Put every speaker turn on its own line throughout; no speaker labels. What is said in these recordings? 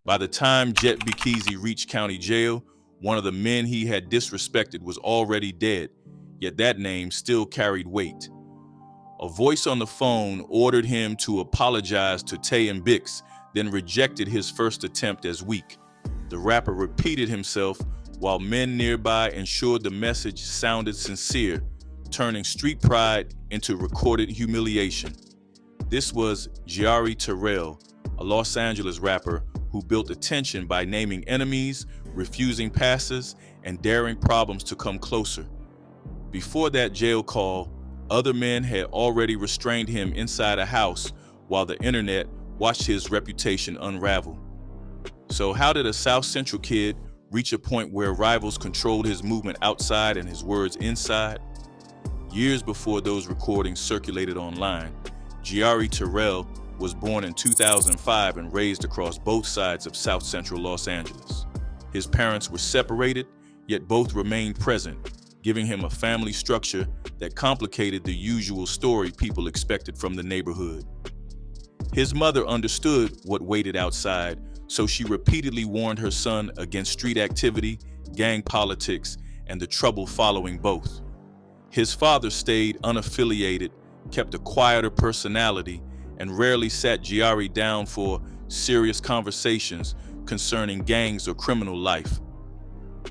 By the time JetBkeezy reached county jail, one of the men he had disrespected was already dead, yet that name still carried weight. A voice on the phone ordered him to apologize to Tay and Bicks, then rejected his first attempt as weak. The rapper repeated himself while men nearby ensured the message sounded sincere, turning street pride into recorded humiliation. This was Jiari Terrell, a Los Angeles rapper who built attention by naming enemies, refusing passes, and daring problems to come closer. Before that jail call, other men had already restrained him inside a house while the internet watched his reputation unravel. So how did a South Central kid reach a point where rivals controlled his movement outside and his words inside? Years before those recordings circulated online, Jiari Terrell was born in 2005 and raised across both sides of South Central Los Angeles. His parents were separated, yet both remained present, giving him a family structure that complicated the usual story people expected from the neighborhood. His mother understood what waited outside, so she repeatedly warned her son against street activity, gang politics, and the trouble following both. His father stayed unaffiliated, kept a quieter personality, and rarely sat Jiari down for serious conversations concerning gangs or criminal life.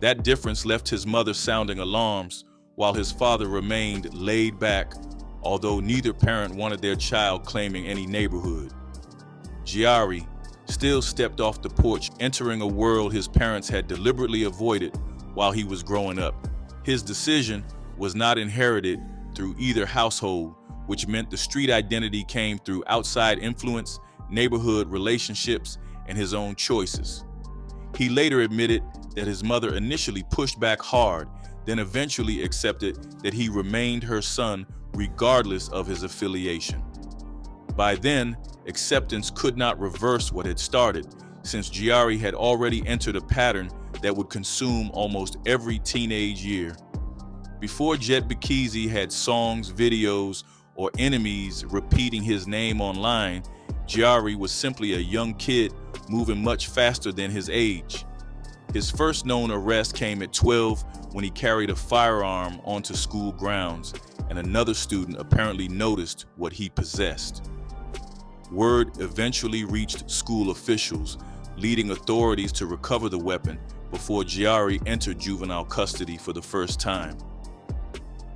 That difference left his mother sounding alarms, while his father remained laid back, although neither parent wanted their child claiming any neighborhood. Jiari still stepped off the porch, entering a world his parents had deliberately avoided while he was growing up. His decision was not inherited through either household, which meant the street identity came through outside influence, neighborhood relationships, and his own choices. He later admitted that his mother initially pushed back hard, then eventually accepted that he remained her son regardless of his affiliation. By then, acceptance could not reverse what had started, since Jiari had already entered a pattern that would consume almost every teenage year. Before JetBkeezy had songs, videos, or enemies repeating his name online, Jiari was simply a young kid moving much faster than his age. His first known arrest came at 12 when he carried a firearm onto school grounds, and another student apparently noticed what he possessed. Word eventually reached school officials, leading authorities to recover the weapon before Jiari entered juvenile custody for the first time.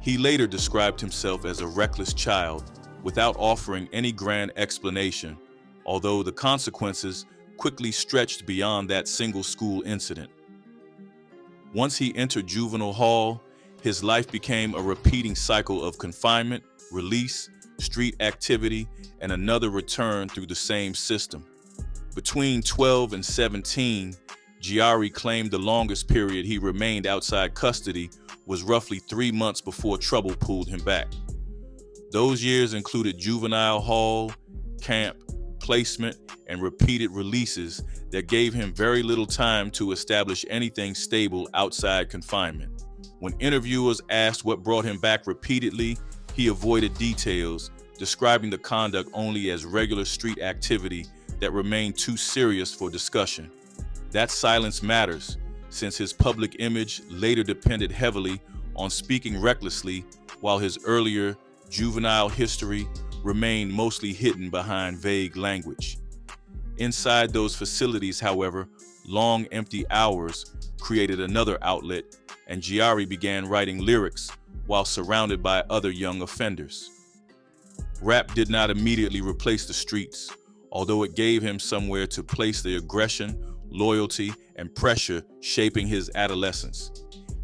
He later described himself as a reckless child, without offering any grand explanation, although the consequences quickly stretched beyond that single school incident. Once he entered juvenile hall, his life became a repeating cycle of confinement, release, street activity, and another return through the same system. Between 12 and 17, Jiari claimed the longest period he remained outside custody was roughly 3 months before trouble pulled him back. Those years included juvenile hall, camp, placement, and repeated releases that gave him very little time to establish anything stable outside confinement. When interviewers asked what brought him back repeatedly, he avoided details, describing the conduct only as regular street activity that remained too serious for discussion. That silence matters, since his public image later depended heavily on speaking recklessly, while his earlier juvenile history remained mostly hidden behind vague language. Inside those facilities, however, long empty hours created another outlet, and Jiari began writing lyrics while surrounded by other young offenders. Rap did not immediately replace the streets, although it gave him somewhere to place the aggression, loyalty, and pressure shaping his adolescence.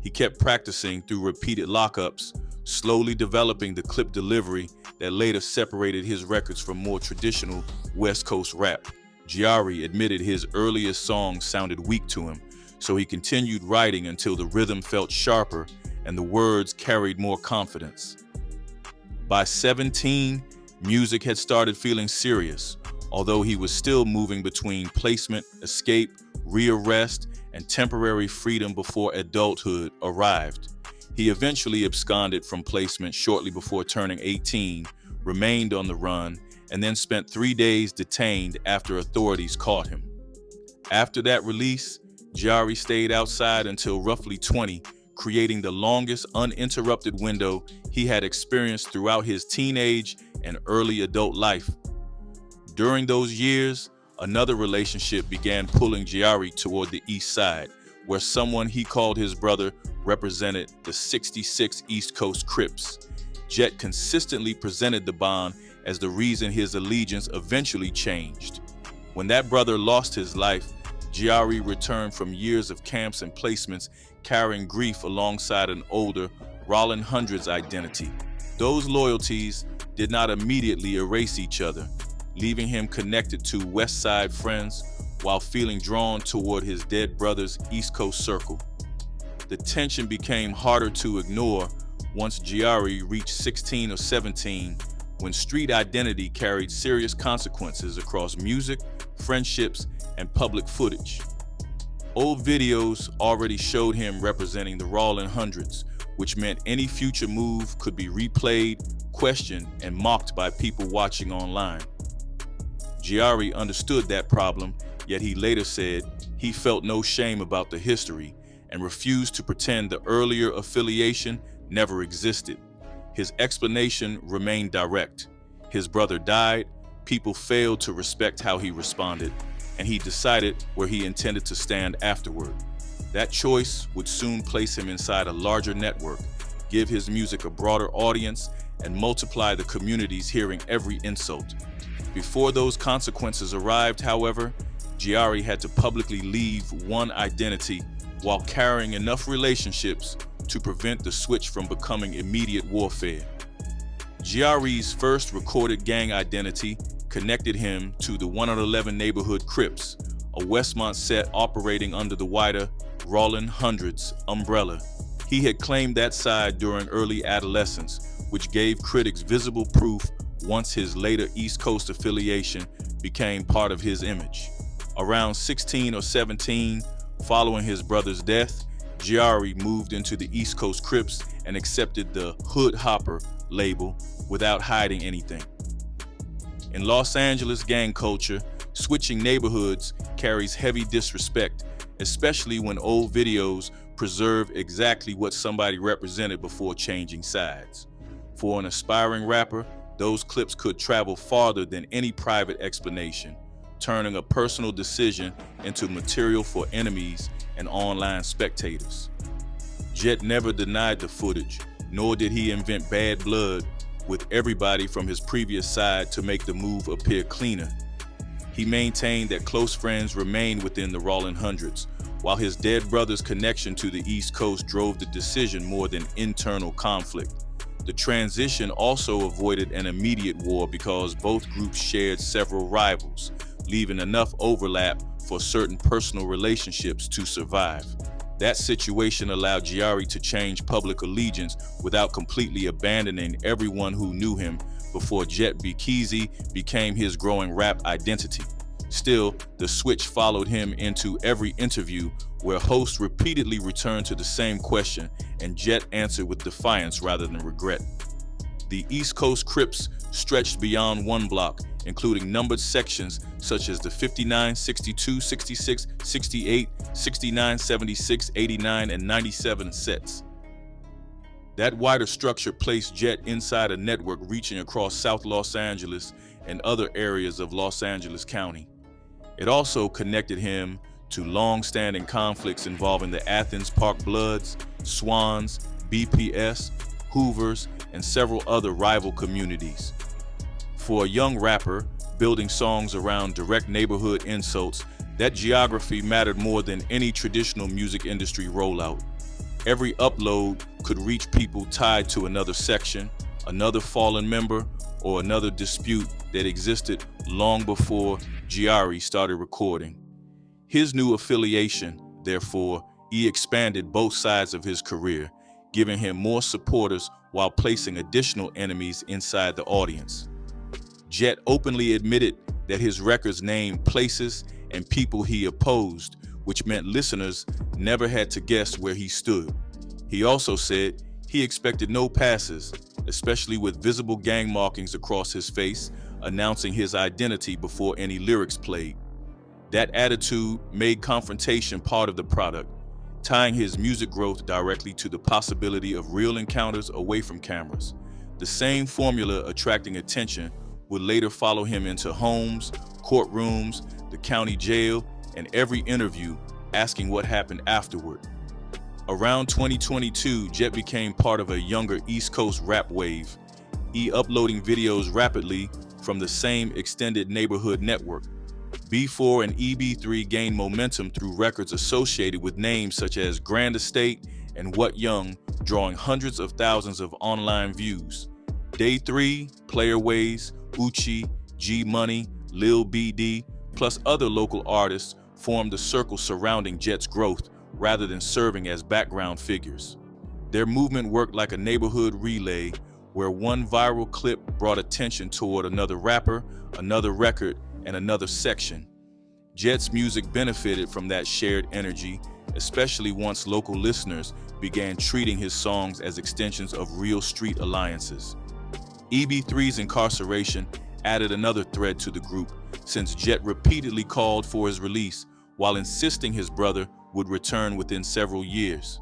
He kept practicing through repeated lockups, slowly developing the clip delivery that later separated his records from more traditional West Coast rap. Jiari admitted his earliest songs sounded weak to him, so he continued writing until the rhythm felt sharper and the words carried more confidence. By 17, music had started feeling serious, although he was still moving between placement, escape, rearrest, and temporary freedom before adulthood arrived. He eventually absconded from placement shortly before turning 18, remained on the run, and then spent 3 days detained after authorities caught him. After that release, Jiari stayed outside until roughly 20, creating the longest uninterrupted window he had experienced throughout his teenage and early adult life. During those years, another relationship began pulling Jiari toward the east side, where someone he called his brother represented the 66 East Coast Crips. Jet consistently presented the bond as the reason his allegiance eventually changed. When that brother lost his life, Jiari returned from years of camps and placements, carrying grief alongside an older, Rollin Hundreds identity. Those loyalties did not immediately erase each other, leaving him connected to West Side friends while feeling drawn toward his dead brother's East Coast circle. The tension became harder to ignore once Jiari reached 16 or 17, when street identity carried serious consequences across music, friendships, and public footage. Old videos already showed him representing the Rollin Hundreds, which meant any future move could be replayed, questioned, and mocked by people watching online. Jiari understood that problem, yet he later said he felt no shame about the history and refused to pretend the earlier affiliation never existed. His explanation remained direct. His brother died, people failed to respect how he responded, and he decided where he intended to stand afterward. That choice would soon place him inside a larger network, give his music a broader audience, and multiply the communities hearing every insult. Before those consequences arrived, however, Jiari had to publicly leave one identity while carrying enough relationships to prevent the switch from becoming immediate warfare. Jiari's first recorded gang identity connected him to the 111 Neighborhood Crips, a Westmont set operating under the wider Rollin Hundreds umbrella. He had claimed that side during early adolescence, which gave critics visible proof once his later East Coast affiliation became part of his image. Around 16 or 17, following his brother's death, Jiari moved into the East Coast Crips and accepted the Hood Hopper label without hiding anything. In Los Angeles gang culture, switching neighborhoods carries heavy disrespect, especially when old videos preserve exactly what somebody represented before changing sides. For an aspiring rapper, those clips could travel farther than any private explanation, turning a personal decision into material for enemies and online spectators. Jet never denied the footage, nor did he invent bad blood with everybody from his previous side to make the move appear cleaner. He maintained that close friends remained within the Rollin Hundreds, while his dead brother's connection to the East Coast drove the decision more than internal conflict. The transition also avoided an immediate war because both groups shared several rivals, leaving enough overlap for certain personal relationships to survive. That situation allowed Jiari to change public allegiance without completely abandoning everyone who knew him before JetBkeezy became his growing rap identity. Still, the switch followed him into every interview where hosts repeatedly returned to the same question and Jet answered with defiance rather than regret. The East Coast Crips stretched beyond one block, including numbered sections such as the 59, 62, 66, 68, 69, 76, 89, and 97 sets. That wider structure placed Jet inside a network reaching across South Los Angeles and other areas of Los Angeles County. It also connected him to long-standing conflicts involving the Athens Park Bloods, Swans, BPS, Hoovers, and several other rival communities. For a young rapper, building songs around direct neighborhood insults, that geography mattered more than any traditional music industry rollout. Every upload could reach people tied to another section, another fallen member, or another dispute that existed long before Jiari started recording. His new affiliation, therefore, expanded both sides of his career, giving him more supporters while placing additional enemies inside the audience. Jet openly admitted that his records named places and people he opposed, which meant listeners never had to guess where he stood. He also said he expected no passes, especially with visible gang markings across his face, announcing his identity before any lyrics played. That attitude made Confrontation part of the product, tying his music growth directly to the possibility of real encounters away from cameras. The same formula attracting attention would later follow him into homes, courtrooms, the county jail, and every interview asking what happened afterward. Around 2022, Jet became part of a younger East Coast rap wave, uploading videos rapidly from the same extended neighborhood network. B4 and EB3 gained momentum through records associated with names such as Grand Estate and What Young, drawing hundreds of thousands of online views. Day 3, Playerways, Uchi, G Money, Lil BD, plus other local artists formed a circle surrounding Jet's growth rather than serving as background figures. Their movement worked like a neighborhood relay where one viral clip brought attention toward another rapper, another record, and another section. Jet's music benefited from that shared energy, especially once local listeners began treating his songs as extensions of real street alliances. EB3's incarceration added another thread to the group, since Jet repeatedly called for his release while insisting his brother would return within several years.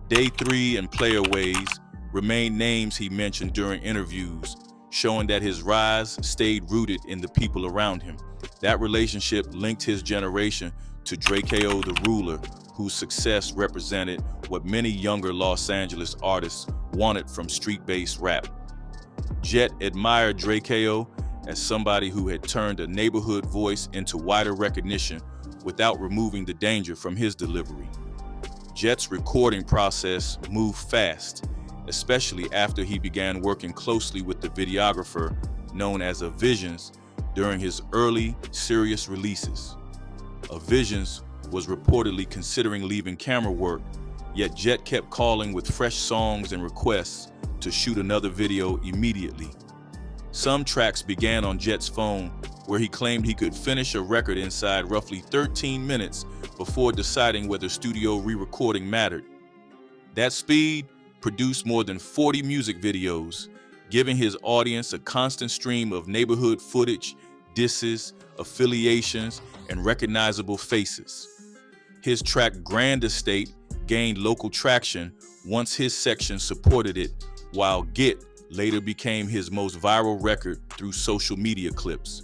Day 3 and Playerways remain names he mentioned during interviews, showing that his rise stayed rooted in the people around him. That relationship linked his generation to JetBkeezy the Ruler, whose success represented what many younger Los Angeles artists wanted from street-based rap. Jet admired JetBkeezy as somebody who had turned a neighborhood voice into wider recognition without removing the danger from his delivery. Jet's recording process moved fast, especially after he began working closely with the videographer known as A Visions during his early serious releases. A Visions was reportedly considering leaving camera work, yet Jet kept calling with fresh songs and requests to shoot another video immediately. Some tracks began on Jet's phone, where he claimed he could finish a record inside roughly 13 minutes before deciding whether studio re-recording mattered. That speed produced more than 40 music videos, giving his audience a constant stream of neighborhood footage, disses, affiliations, and recognizable faces. His track Grand Estate gained local traction once his section supported it, while Get later became his most viral record through social media clips.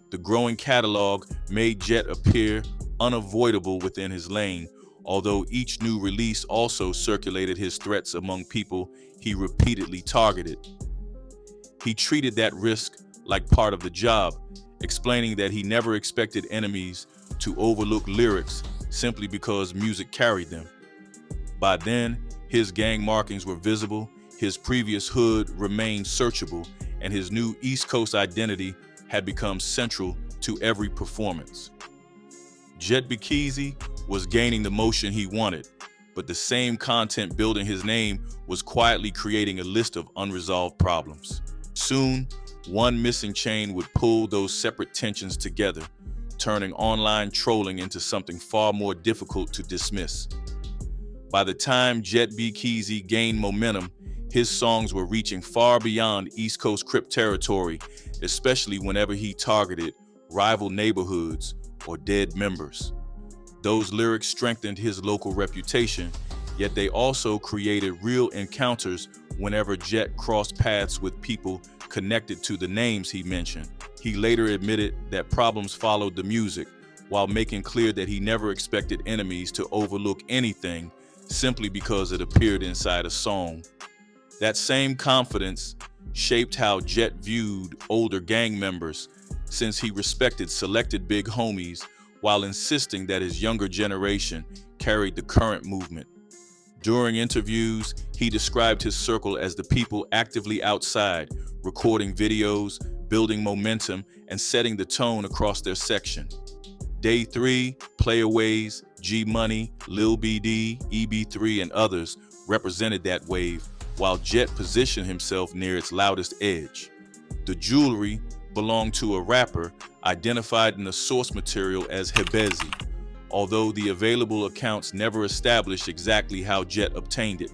The growing catalog made Jet appear unavoidable within his lane, although each new release also circulated his threats among people he repeatedly targeted. He treated that risk like part of the job, explaining that he never expected enemies to overlook lyrics simply because music carried them. By then, his gang markings were visible, his previous hood remained searchable, and his new East Coast identity had become central to every performance. JetBkeezy was gaining the motion he wanted, but the same content building his name was quietly creating a list of unresolved problems. Soon, one missing chain would pull those separate tensions together, turning online trolling into something far more difficult to dismiss. By the time JetBkeezy gained momentum, his songs were reaching far beyond East Coast Crip territory, especially whenever he targeted rival neighborhoods or dead members. Those lyrics strengthened his local reputation, yet they also created real encounters whenever Jet crossed paths with people connected to the names he mentioned. He later admitted that problems followed the music, while making clear that he never expected enemies to overlook anything simply because it appeared inside a song. That same confidence shaped how Jet viewed older gang members, since he respected selected big homies while insisting that his younger generation carried the current movement. During interviews, he described his circle as the people actively outside, recording videos, building momentum, and setting the tone across their section. Day 3, Playerways, G Money, Lil BD, EB3, and others represented that wave, while Jet positioned himself near its loudest edge. The jewelry belonged to a rapper identified in the source material as Hebezi, although the available accounts never established exactly how Jet obtained it.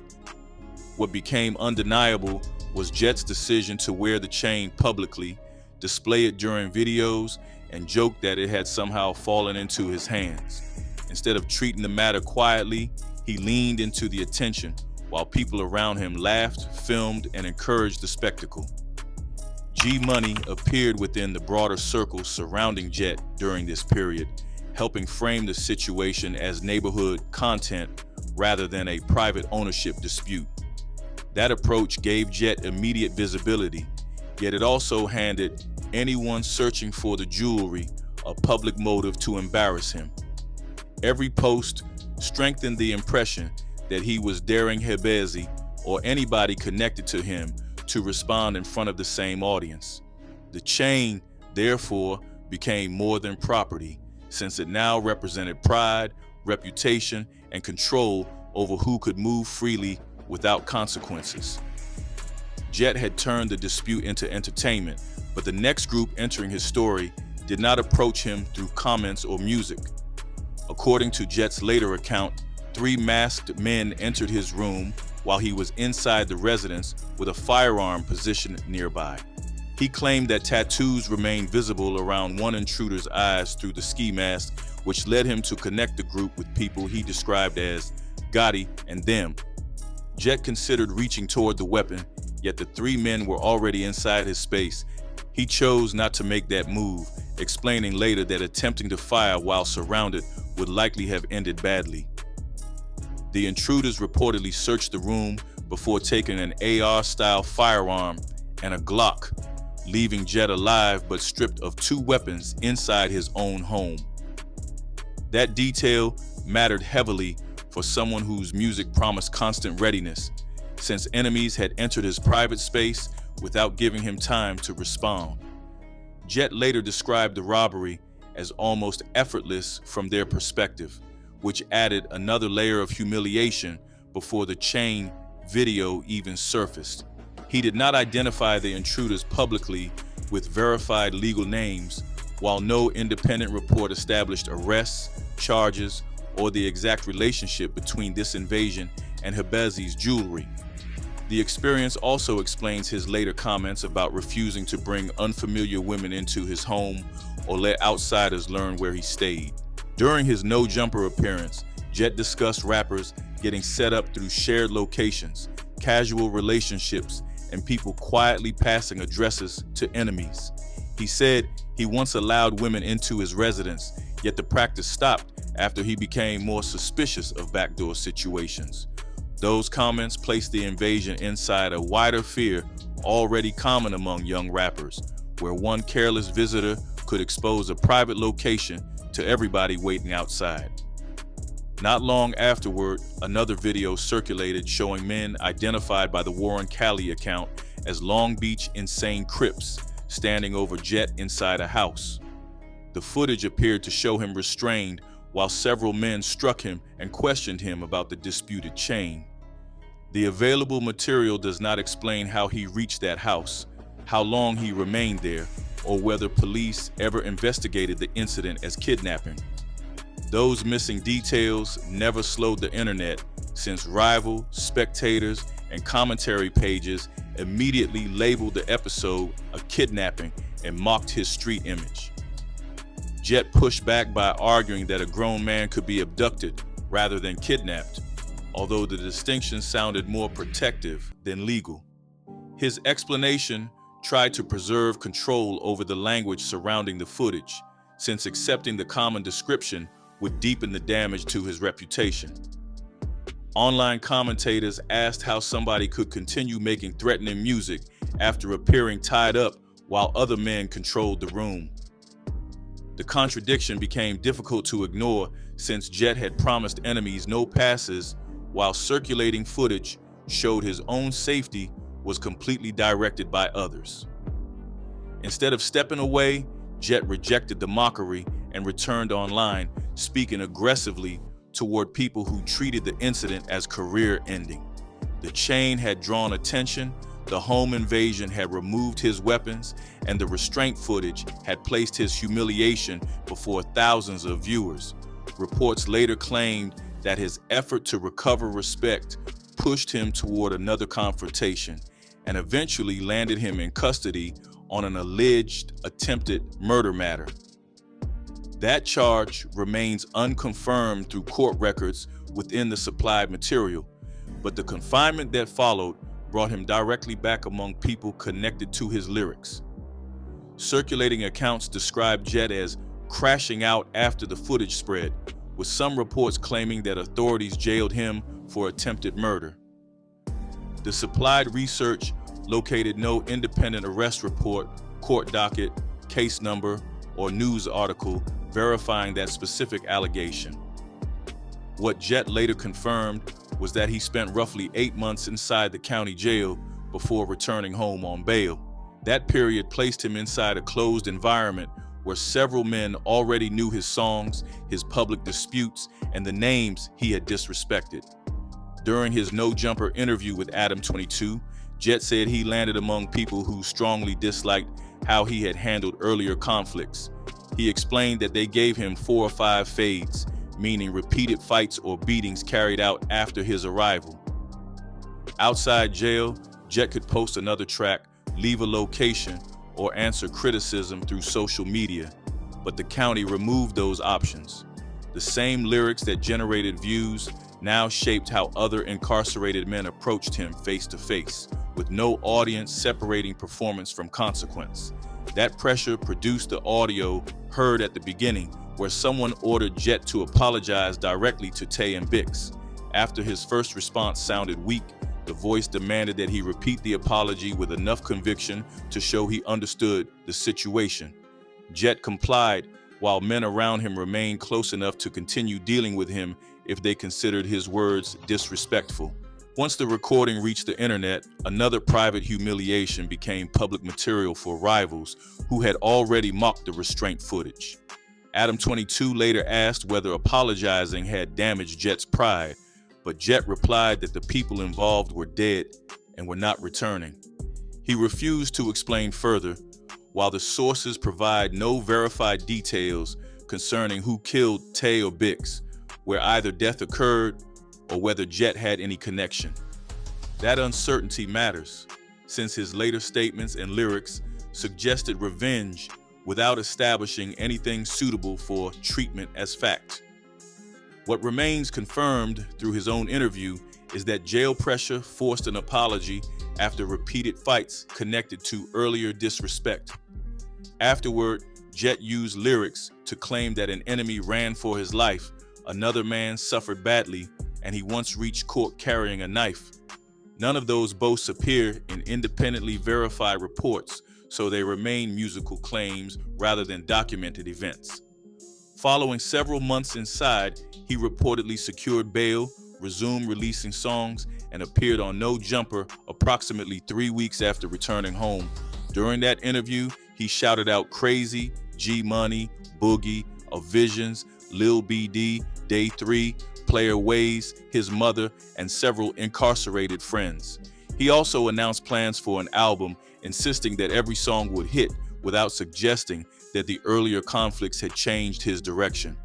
What became undeniable was Jet's decision to wear the chain publicly, display it during videos, and joked that it had somehow fallen into his hands. Instead of treating the matter quietly, he leaned into the attention while people around him laughed, filmed, and encouraged the spectacle. G-Money appeared within the broader circle surrounding Jet during this period, helping frame the situation as neighborhood content rather than a private ownership dispute. That approach gave Jet immediate visibility, yet it also handed anyone searching for the jewelry a public motive to embarrass him. Every post strengthened the impression that he was daring JetBkeezy or anybody connected to him to respond in front of the same audience. The chain, therefore, became more than property, since it now represented pride, reputation, and control over who could move freely without consequences. Jet had turned the dispute into entertainment, but the next group entering his story did not approach him through comments or music. According to Jet's later account, 3 masked men entered his room while he was inside the residence with a firearm positioned nearby. He claimed that tattoos remained visible around one intruder's eyes through the ski mask, which led him to connect the group with people he described as Gotti and them. Jet considered reaching toward the weapon, yet the 3 men were already inside his space. He chose not to make that move, explaining later that attempting to fire while surrounded would likely have ended badly. The intruders reportedly searched the room before taking an AR-style firearm and a Glock, leaving Jet alive but stripped of 2 weapons inside his own home. That detail mattered heavily for someone whose music promised constant readiness, since enemies had entered his private space without giving him time to respond. Jet later described the robbery as almost effortless from their perspective, which added another layer of humiliation before the chain video even surfaced. He did not identify the intruders publicly with verified legal names, while no independent report established arrests, charges, or the exact relationship between this invasion and JetBkeezy's jewelry. The experience also explains his later comments about refusing to bring unfamiliar women into his home or let outsiders learn where he stayed. During his No Jumper appearance, Jet discussed rappers getting set up through shared locations, casual relationships, and people quietly passing addresses to enemies. He said he once allowed women into his residence, yet the practice stopped after he became more suspicious of backdoor situations. Those comments placed the invasion inside a wider fear already common among young rappers, where one careless visitor could expose a private location to everybody waiting outside. Not long afterward, another video circulated showing men identified by the Warren Cali account as Long Beach Insane Crips standing over Jet inside a house. The footage appeared to show him restrained while several men struck him and questioned him about the disputed chain. The available material does not explain how he reached that house, how long he remained there, or whether police ever investigated the incident as kidnapping. Those missing details never slowed the internet, since rival, spectators, and commentary pages immediately labeled the episode a kidnapping and mocked his street image. Jet pushed back by arguing that a grown man could be abducted rather than kidnapped, although the distinction sounded more protective than legal. His explanation tried to preserve control over the language surrounding the footage, since accepting the common description would deepen the damage to his reputation. Online commentators asked how somebody could continue making threatening music after appearing tied up while other men controlled the room. The contradiction became difficult to ignore since Jet had promised enemies no passes, while circulating footage showed his own safety was completely directed by others. Instead of stepping away, Jet rejected the mockery and returned online, speaking aggressively toward people who treated the incident as career-ending. The chain had drawn attention, the home invasion had removed his weapons, and the restraint footage had placed his humiliation before thousands of viewers. Reports later claimed that his effort to recover respect pushed him toward another confrontation and eventually landed him in custody on an alleged attempted murder matter. That charge remains unconfirmed through court records within the supplied material, but the confinement that followed brought him directly back among people connected to his lyrics. Circulating accounts describe Jet as crashing out after the footage spread, with some reports claiming that authorities jailed him for attempted murder. The supplied research located no independent arrest report, court docket, case number, or news article verifying that specific allegation. What Jet later confirmed was that he spent roughly 8 months inside the county jail before returning home on bail. That period placed him inside a closed environment where several men already knew his songs, his public disputes, and the names he had disrespected. During his No Jumper interview with Adam 22, Jet said he landed among people who strongly disliked how he had handled earlier conflicts. He explained that they gave him 4 or 5 fades, meaning repeated fights or beatings carried out after his arrival. Outside jail, Jet could post another track, leave a location, or answer criticism through social media, but the county removed those options. The same lyrics that generated views now shaped how other incarcerated men approached him face to face, with no audience separating performance from consequence. That pressure produced the audio heard at the beginning, where someone ordered Jet to apologize directly to Tay and Bicks. After his first response sounded weak, the voice demanded that he repeat the apology with enough conviction to show he understood the situation. Jet complied, while men around him remained close enough to continue dealing with him if they considered his words disrespectful. Once the recording reached the internet, another private humiliation became public material for rivals who had already mocked the restraint footage. Adam 22 later asked whether apologizing had damaged Jet's pride, but Jet replied that the people involved were dead and were not returning. He refused to explain further, while the sources provide no verified details concerning who killed Tay or Bicks, where either death occurred or whether Jet had any connection. That uncertainty matters, since his later statements and lyrics suggested revenge without establishing anything suitable for treatment as fact. What remains confirmed through his own interview is that jail pressure forced an apology after repeated fights connected to earlier disrespect. Afterward, Jet used lyrics to claim that an enemy ran for his life, another man suffered badly, and he once reached court carrying a knife. None of those boasts appear in independently verified reports, so they remain musical claims rather than documented events. Following several months inside, he reportedly secured bail, resumed releasing songs, and appeared on No Jumper approximately 3 weeks after returning home. During that interview, he shouted out Crazy, G-Money, Boogie, A Visions, Lil BD, Day 3, Player Ways, his mother, and several incarcerated friends. He also announced plans for an album, insisting that every song would hit without suggesting that the earlier conflicts had changed his direction.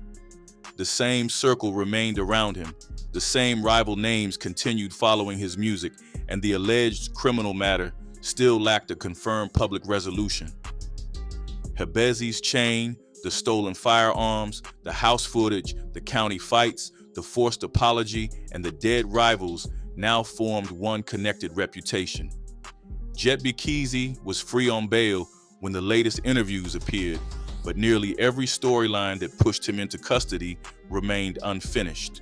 The same circle remained around him. The same rival names continued following his music, and the alleged criminal matter still lacked a confirmed public resolution. Hebezi's chain, the stolen firearms, the house footage, the county fights, the forced apology, and the dead rivals now formed one connected reputation. JetBkeezy was free on bail when the latest interviews appeared, but nearly every storyline that pushed him into custody remained unfinished.